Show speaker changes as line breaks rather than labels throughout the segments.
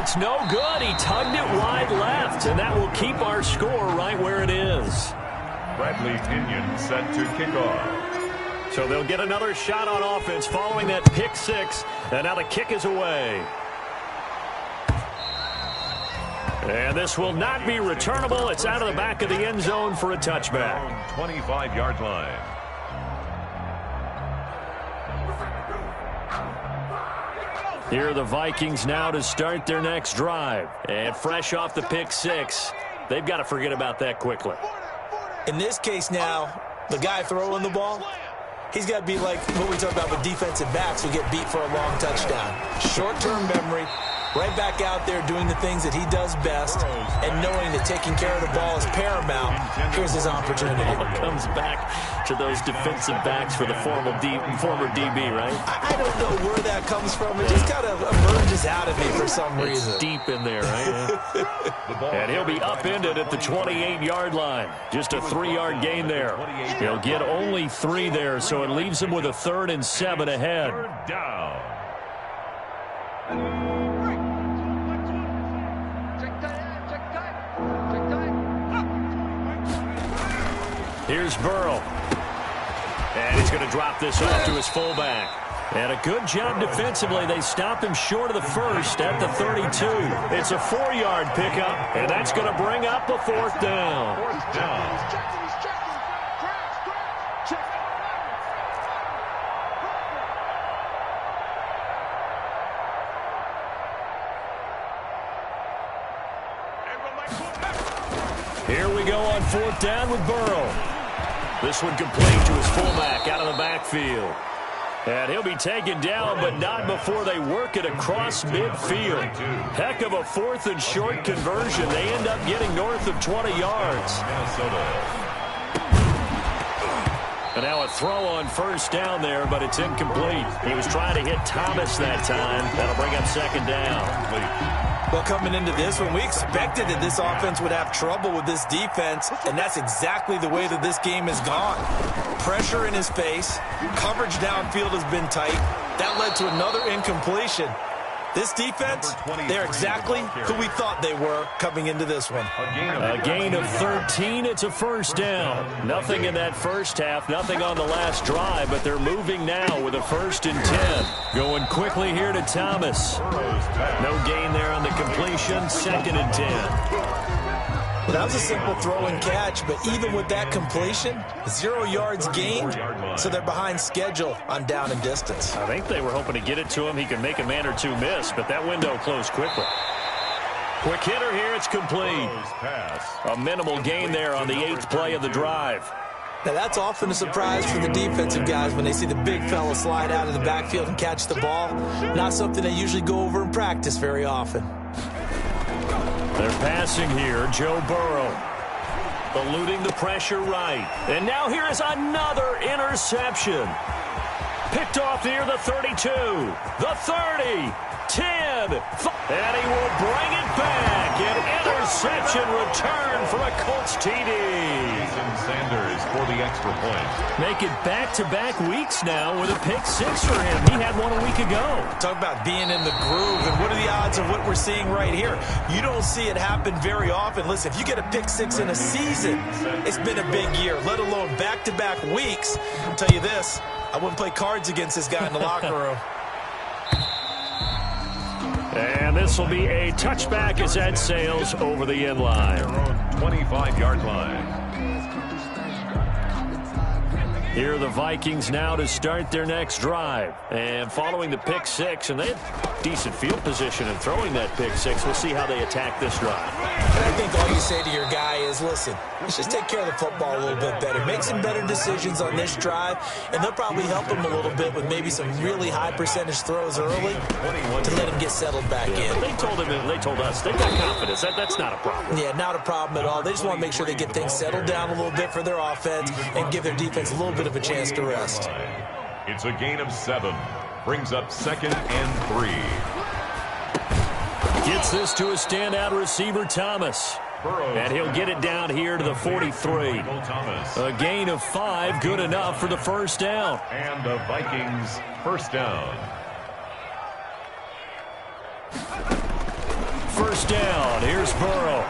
it's no good. He tugged it wide left, and that will keep our score right where it is.
Bradley Pinion set to kick off.
So they'll get another shot on offense following that pick six, and now the kick is away. And this will not be returnable. It's out of the back of the end zone for a touchback.
25-yard line.
Here are the Vikings now to start their next drive. And fresh off the pick six, they've got to forget about that quickly.
In this case now, the guy throwing the ball, he's got to be like what we talk about with defensive backs who get beat for a long touchdown. Short-term memory, right back out there doing the things that he does best, and knowing that taking care of the ball is paramount. Here's his opportunity.
It comes back to those defensive backs for the former DB, right?
I don't know where that comes from. It just kind of emerges out of me for some reason.
It's deep in there, right? And he'll be upended at the 28-yard line. Just a 3-yard gain there. He'll get only 3 there, so it leaves him with a 3rd and 7 ahead.
Third down.
Here's Burrow. And he's going to drop this off to his fullback. And a good job defensively. They stop him short of the first at the 32. It's a 4-yard pickup, and that's going to bring up a 4th down.
Fourth down.
Here we go on 4th down with Burrow. This one complete to his fullback out of the backfield. And he'll be taken down, but not before they work it across midfield. Heck of a 4th and short conversion. They end up getting north of 20 yards. And now a throw on 1st down there, but it's incomplete. He was trying to hit Thomas that time. That'll bring up 2nd down.
Well, coming into this one, we expected that this offense would have trouble with this defense, and that's exactly the way that this game has gone. Pressure in his face, coverage downfield has been tight. That led to another incompletion. This defense, they're exactly who we thought they were coming into this one.
A gain of 13, it's a 1st down. Nothing in that first half, nothing on the last drive, but they're moving now with a 1st and 10. Going quickly here to Thomas. No gain there on the completion, 2nd and 10.
Well, that was a simple throw and catch, but even with that completion, 0 yards gained, so they're behind schedule on down and distance.
I think they were hoping to get it to him. He could make a man or two miss, but that window closed quickly. Quick hitter here, it's complete. A minimal gain there on the 8th play of the drive.
Now, that's often a surprise for the defensive guys when they see the big fella slide out of the backfield and catch the ball. Not something they usually go over in practice very often.
They're passing here, Joe Burrow. Eluding the pressure right. And now here is another interception. Picked off near the 32, the 30, 10, and he will bring it back. An interception return for a Colts TD.
Sanders for the extra point.
Make it back-to-back weeks now with a pick six for him. He had one a week ago.
Talk about being in the groove, and what are the odds of what we're seeing right here? You don't see it happen very often. Listen, if you get a pick six in a season, it's been a big year, let alone back-to-back weeks. I'll tell you this, I wouldn't play cards against this guy in the locker room.
And this will be a touchback as that sails over the end line.
25-yard line.
Here are the Vikings now to start their next drive. And following the pick six, and they have decent field position in throwing that pick six. We'll see how they attack this drive.
And I think all you say to your guy is, listen, let's just take care of the football a little bit better. Make some better decisions on this drive, and they'll probably help him a little bit with maybe some really high percentage throws early to let him get settled back in.
But they told us they've got confidence. That's not a problem.
Yeah, not a problem at all. They just want to make sure they get things settled down a little bit for their offense and give their defense a little bit of a chance to rest.
It's a gain of 7. Brings up 2nd and 3.
Gets this to a standout receiver, Thomas. And he'll get it down here to the 43. A gain of 5, good enough for the first down.
And the Vikings first down.
first down. Here's Burrow.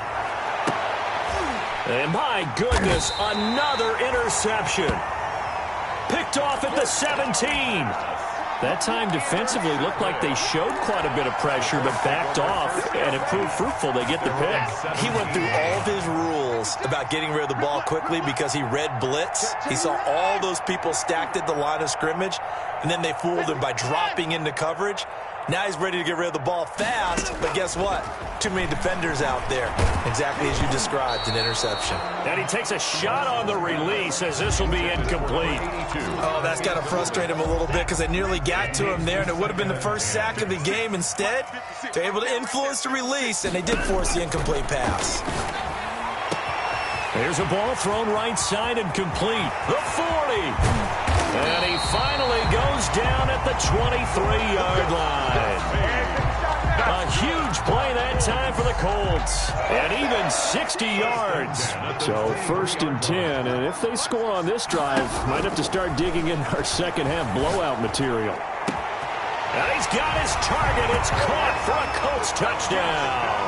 And my goodness, another interception. Picked off at the 17. That time defensively looked like they showed quite a bit of pressure, but backed off, and it proved fruitful. They get the pick.
He went through all of his rules about getting rid of the ball quickly because he read blitz. He saw all those people stacked at the line of scrimmage, and then they fooled him by dropping into coverage. Now he's ready to get rid of the ball fast, but guess what? Too many defenders out there. Exactly as you described, an interception.
And he takes a shot on the release as this will be incomplete.
Oh, that's got to frustrate him a little bit because they nearly got to him there, and it would have been the first sack of the game. Instead, they're able to influence the release, and they did force the incomplete pass.
There's a ball thrown right side and complete. The 40. And he finally goes down at the 23-yard line. A huge play that time for the Colts. And even 60 yards. So 1st and 10. And if they score on this drive, might have to start digging in our second half blowout material. And he's got his target. It's caught for a Colts touchdown.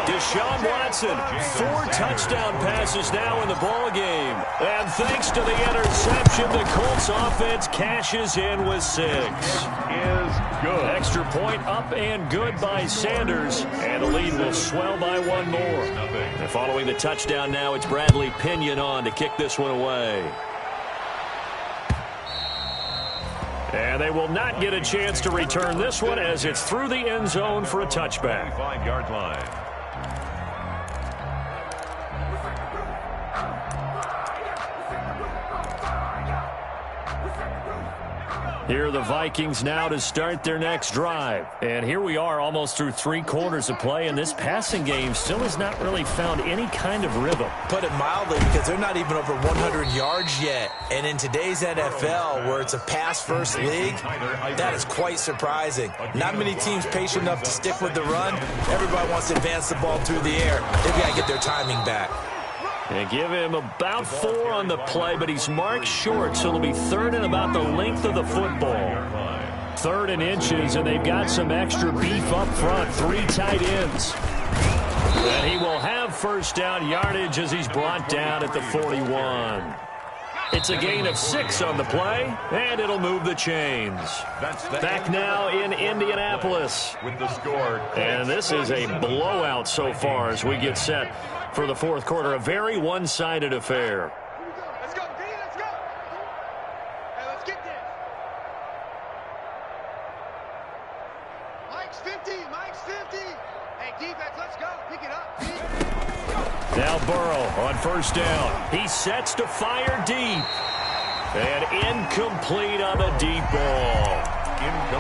Deshaun Watson, 4 touchdown passes now in the ballgame. And thanks to the interception, the Colts offense cashes in with 6.
Is good.
Extra point up and good by Sanders. And the lead will swell by 1 more. And following the touchdown now, it's Bradley Pinion on to kick this one away. And they will not get a chance to return this one as it's through the end zone for a touchback.
5-yard line.
Here are the Vikings now to start their next drive. And here we are almost through 3 quarters of play, and this passing game still has not really found any kind of rhythm.
Put it mildly, because they're not even over 100 yards yet. And in today's NFL, where it's a pass-first league, that is quite surprising. Not many teams patient enough to stick with the run. Everybody wants to advance the ball through the air. They've got to get their timing back.
And give him about 4 on the play, but he's marked short, so it'll be 3rd and about the length of the football. 3rd and inches, and they've got some extra beef up front. 3 tight ends. And he will have first down yardage as he's brought down at the 41. It's a gain of 6 on the play, and it'll move the chains. Back now in Indianapolis.
With the score.
And this is a blowout so far as we get set for the 4th quarter. A very one-sided affair.
Let's go, D, let's go. Hey, let's get this. Mike's 50, Mike's 50. Hey, defense, let's go. Pick it up, D.
Now Burrow on first down. He sets to fire deep. And incomplete on the deep ball.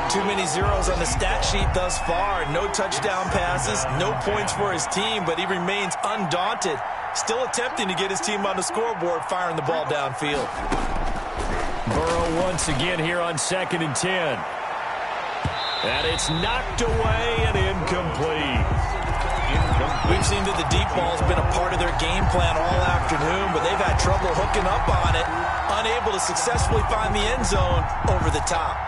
Too many zeros on the stat sheet thus far. No touchdown passes, no points for his team, but he remains undaunted. Still attempting to get his team on the scoreboard, firing the ball downfield.
Burrow once again here on 2nd and 10. And it's knocked away and incomplete.
We've seen that the deep ball's been a part of their game plan all afternoon, but they've had trouble hooking up on it, unable to successfully find the end zone over the top.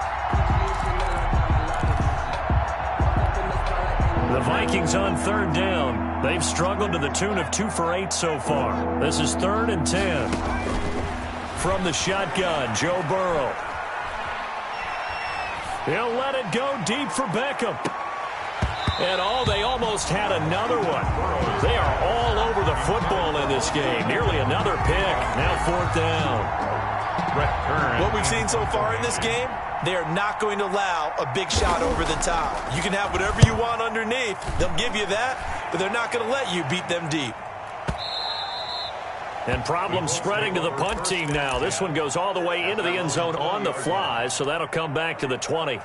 The Vikings on 3rd down. They've struggled to the tune of 2 for 8 so far. This is 3rd and 10. From the shotgun, Joe Burrow. He'll let it go deep for Beckham. And they almost had another one. They are all over the football in this game. Nearly another pick. Now 4th down.
What we've seen so far in this game, they are not going to allow a big shot over the top. You can have whatever you want underneath. They'll give you that, but they're not going to let you beat them deep.
And problems spreading to the punt team now. This one goes all the way into the end zone on the fly, so that'll come back to the 20.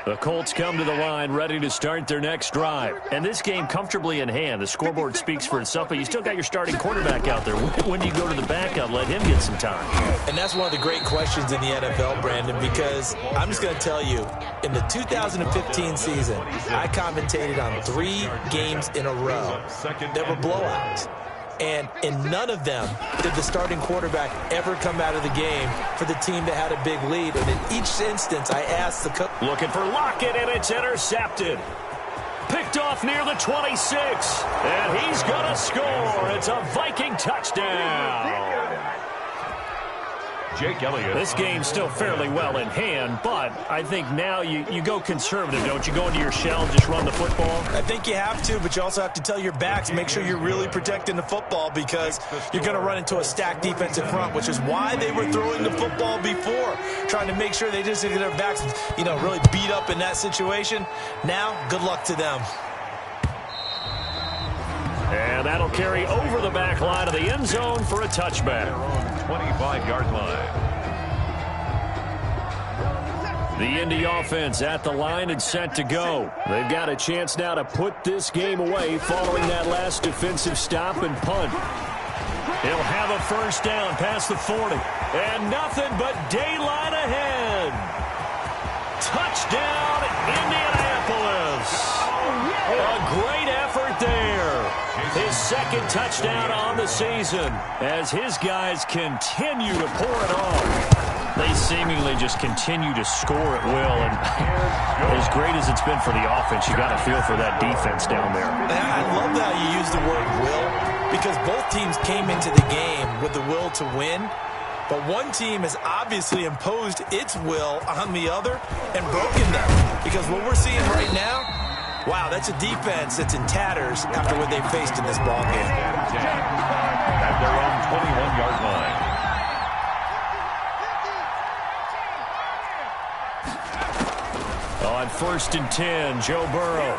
The Colts come to the line ready to start their next drive. And this game comfortably in hand. The scoreboard speaks for itself, but you still got your starting quarterback out there. When do you go to the backup, let him get some time?
And that's one of the great questions in the NFL, Brandon, because I'm just going to tell you, in the 2015 season, I commentated on 3 games in a row. There were blowouts. And in none of them did the starting quarterback ever come out of the game for the team that had a big lead. And in each instance, I asked the coach.
Looking for Lockett, and it's intercepted. Picked off near the 26. And he's going to score. It's a Viking touchdown.
Jake Elliott.
This game's still fairly well in hand, but I think now you go conservative, don't you? Go into your shell and just run the football?
I think you have to, but you also have to tell your backs, make sure you're really protecting the football because you're going to run into a stacked defensive front, which is why they were throwing the football before, trying to make sure they just get their backs, really beat up in that situation. Now, good luck to them.
And that'll carry over the back line of the end zone for a touchback.
25-yard line.
The Indy offense at the line and set to go. They've got a chance now to put this game away following that last defensive stop and punt. He'll have a first down past the 40. And nothing but daylight ahead. Touchdown, Indianapolis. A great effort there. His second touchdown on the season as his guys continue to pour it on. They seemingly just continue to score at will, and as great as it's been for the offense, you got to feel for that defense down there.
I love how you use the word will, because both teams came into the game with the will to win, but one team has obviously imposed its will on the other and broken them, because what we're seeing right now, wow, that's a defense that's in tatters after what they faced in this ballgame.
At their own 21-yard line.
On 1st and 10, Joe Burrow.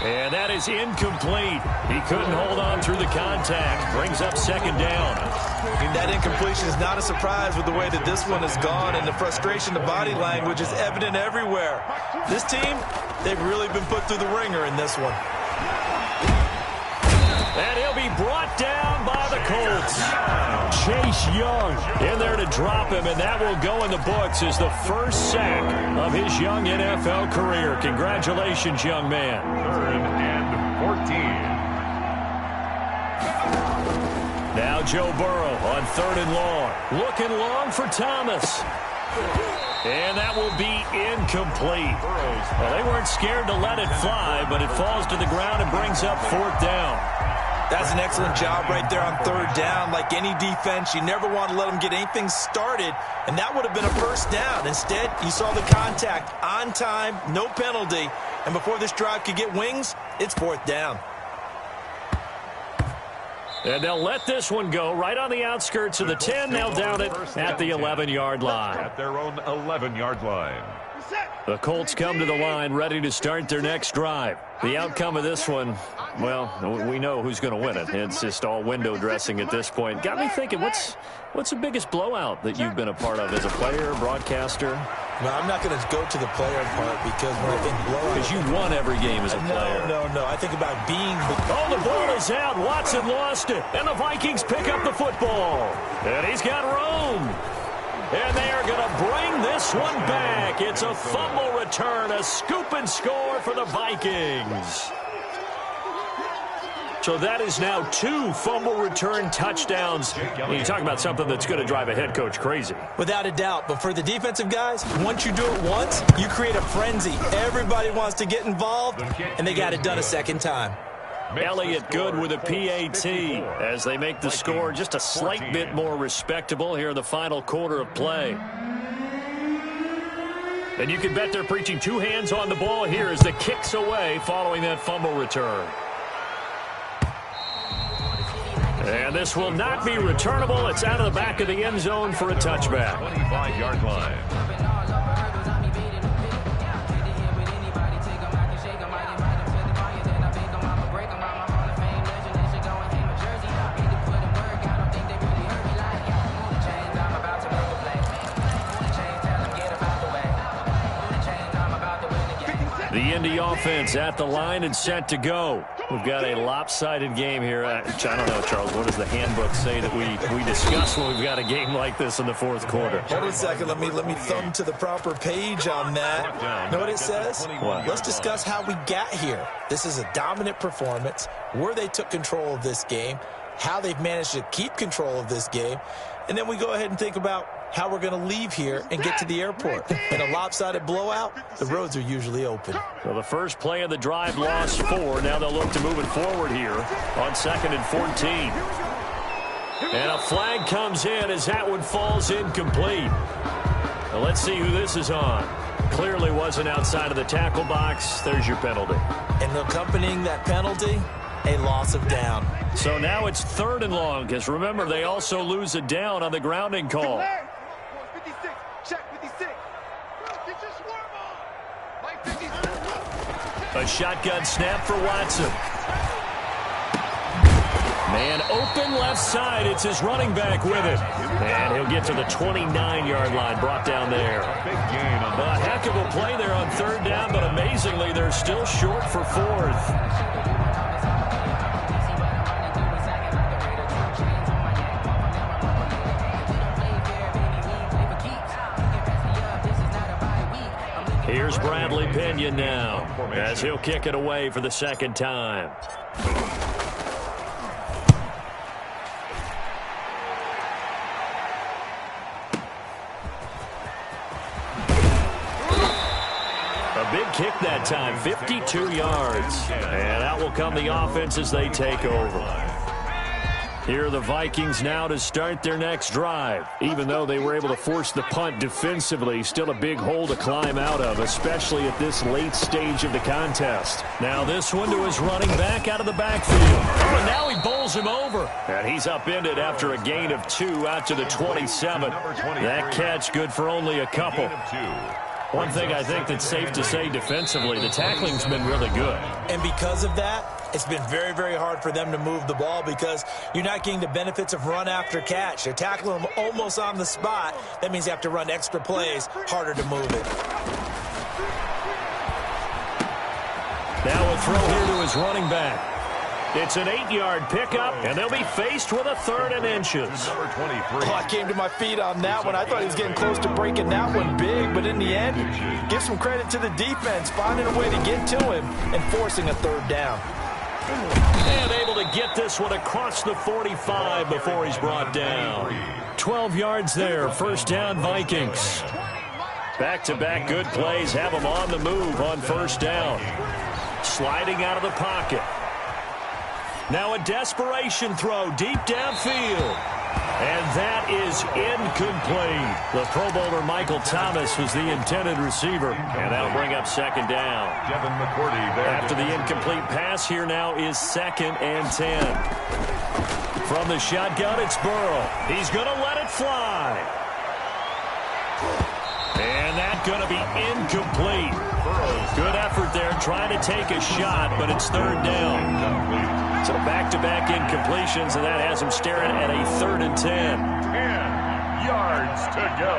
And that is incomplete. He couldn't hold on through the contact. Brings up second down.
That incompletion is not a surprise with the way that this one has gone, and the frustration, the body language is evident everywhere. This team, they've really been put through the ringer in this one.
And he'll be brought down by the Colts. Chase Young in there to drop him, and that will go in the books as the first sack of his young NFL career. Congratulations, young man.
3rd and 14.
Now Joe Burrow on 3rd and long. Looking long for Thomas. And that will be incomplete. Well, they weren't scared to let it fly, but it falls to the ground and brings up 4th down.
That's an excellent job right there on 3rd down. Like any defense, you never want to let them get anything started, and that would have been a first down. Instead, you saw the contact on time, no penalty, and before this drive could get wings, it's 4th down.
And they'll let this one go right on the outskirts of the 10. They'll down it at the 11-yard line.
At their own 11-yard line.
The Colts come to the line ready to start their next drive. The outcome of this one, well, we know who's going to win it. It's just all window dressing at this point. Got me thinking, what's the biggest blowout that you've been a part of as a player, broadcaster?
No, I'm not going to go to the player part because when I think blowout...
Because you won every game as a player.
No. I think about being...
Oh, the ball is out. Watson lost it. And the Vikings pick up the football. And he's got room. And they are going to bring this one back. It's a fumble return, a scoop and score for the Vikings. So that is now 2 fumble return touchdowns. You talk about something that's going to drive a head coach crazy.
Without a doubt. But for the defensive guys, once you do it once, you create a frenzy. Everybody wants to get involved, and they got it done a second time.
Elliott good with a PAT as they make the score just a slight bit more respectable here in the final quarter of play. And you can bet they're preaching 2 hands on the ball here as the kick's away following that fumble return. And this will not be returnable. It's out of the back of the end zone for a touchback.
25-yard line.
The Indy offense at the line and set to go. We've got a lopsided game here. I don't know, Charles, what does the handbook say that we discuss when we've got a game like this in the 4th quarter?
Hold on a second. Let me thumb to the proper page on that. Know what it says?
What?
Let's discuss how we got here. This is a dominant performance, where they took control of this game, how they've managed to keep control of this game, and then we go ahead and think about how we're going to leave here and get to the airport. In a lopsided blowout, the roads are usually open.
So the first play of the drive lost 4. Now they'll look to move it forward here on 2nd and 14. And a flag comes in as that one falls incomplete. Now let's see who this is on. Clearly wasn't outside of the tackle box. There's your penalty.
And accompanying that penalty, a loss of down.
So now it's 3rd and long, because remember, they also lose a down on the grounding call.
56. Check 56. Get your swarm on. Mike 56.
A shotgun snap for Watson. Man open left side. It's his running back with it. And he'll get to the 29-yard line, brought down there. A heck of a play there on 3rd down, but amazingly, they're still short for 4th. Here's Bradley Pinion now, as he'll kick it away for the 2nd time. A big kick that time, 52 yards. And out will come the offense as they take over. Here are the Vikings now to start their next drive. Even though they were able to force the punt defensively, still a big hole to climb out of, especially at this late stage of the contest. Now this one to his running back out of the backfield. Oh, and now he bowls him over. And he's upended after a gain of 2 out to the 27. That catch good for only a couple. One thing I think that's safe to say defensively, the tackling's been really good.
And because of that, it's been very, very hard for them to move the ball because you're not getting the benefits of run after catch. They're tackling them almost on the spot. That means you have to run extra plays, harder to move it.
Now a throw here to his running back. It's an 8-yard pickup, and they'll be faced with a 3rd and inches.
Oh, I came to my feet on that one. I thought he was getting close to breaking that one big, but in the end, give some credit to the defense, finding a way to get to him and forcing a 3rd down.
And able to get this one across the 45 before he's brought down. 12 yards there, 1st down Vikings. Back-to-back good plays have them on the move on 1st down. Sliding out of the pocket. Now a desperation throw deep downfield. And that is incomplete. The Pro Bowler Michael Thomas was the intended receiver. And that'll bring up 2nd down. After the incomplete pass, here now is 2nd and 10. From the shotgun, it's Burrow. He's going to let it fly. And that's going to be incomplete. Good effort there trying to take a shot, but it's 3rd down. So back-to-back incompletions, and that has him staring at a 3rd and 10.
10 yards to go.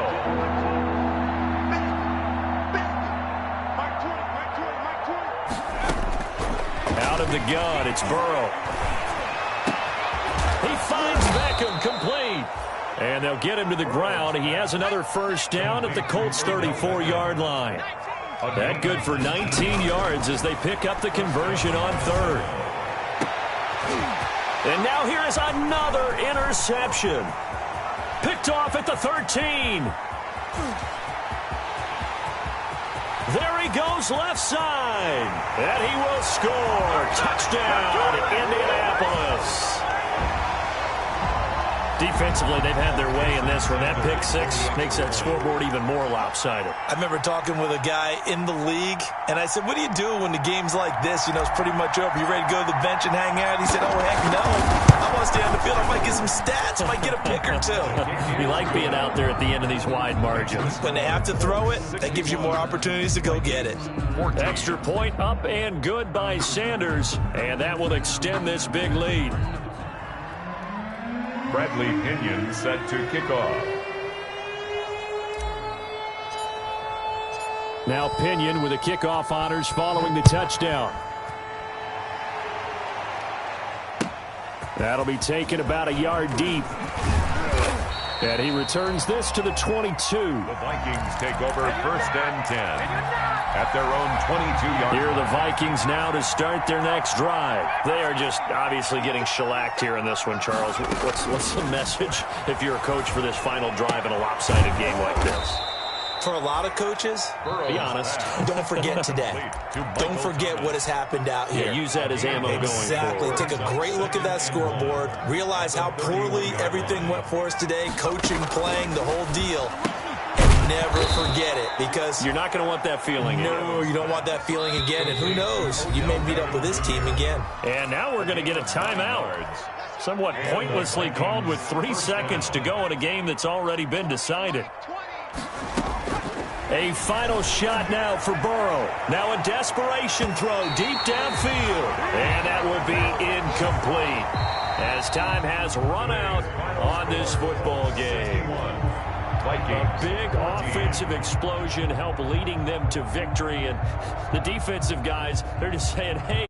Out of the gun, it's Burrow. He finds Beckham, complete. And they'll get him to the ground. He has another 1st down at the Colts' 34-yard line. That good for 19 yards as they pick up the conversion on 3rd. And now here is another interception. Picked off at the 13. There he goes left side. And he will score. Touchdown, Indianapolis. Defensively, they've had their way in this one. That pick 6 makes that scoreboard even more lopsided.
I remember talking with a guy in the league, and I said, what do you do when the game's like this? You know, it's pretty much over. You ready to go to the bench and hang out? He said, oh, heck no. I want to stay on the field. I might get some stats. I might get a pick or 2.
You like being out there at the end of these wide margins.
When they have to throw it, that gives you more opportunities to go get it.
Extra point up and good by Sanders, and that will extend this big lead.
Bradley Pinion set to kick off.
Now Pinion with the kickoff honors following the touchdown. That'll be taken about a yard deep. And he returns this to the 22.
The Vikings take over 1st and 10 at their own 22-yard line.
Here are the Vikings now to start their next drive. They are just obviously getting shellacked here in this one, Charles. What's the message if you're a coach for this final drive in a lopsided game like this?
For a lot of coaches,
be honest.
Don't forget today. Don't forget what has happened out here.
Yeah, use that as ammo going forward.
Exactly. Take a great look at that scoreboard. Realize how poorly everything went for us today. Coaching, playing, the whole deal. And never forget it, because
you're not going to want that feeling.
No, you don't want that feeling again. And who knows? You may meet up with this team again.
And now we're going to get a timeout. Somewhat pointlessly called with 3 seconds to go in a game that's already been decided. A final shot now for Burrow. Now a desperation throw deep downfield. And that will be incomplete as time has run out on this football game. A big offensive explosion helped leading them to victory. And the defensive guys, they're just saying, hey.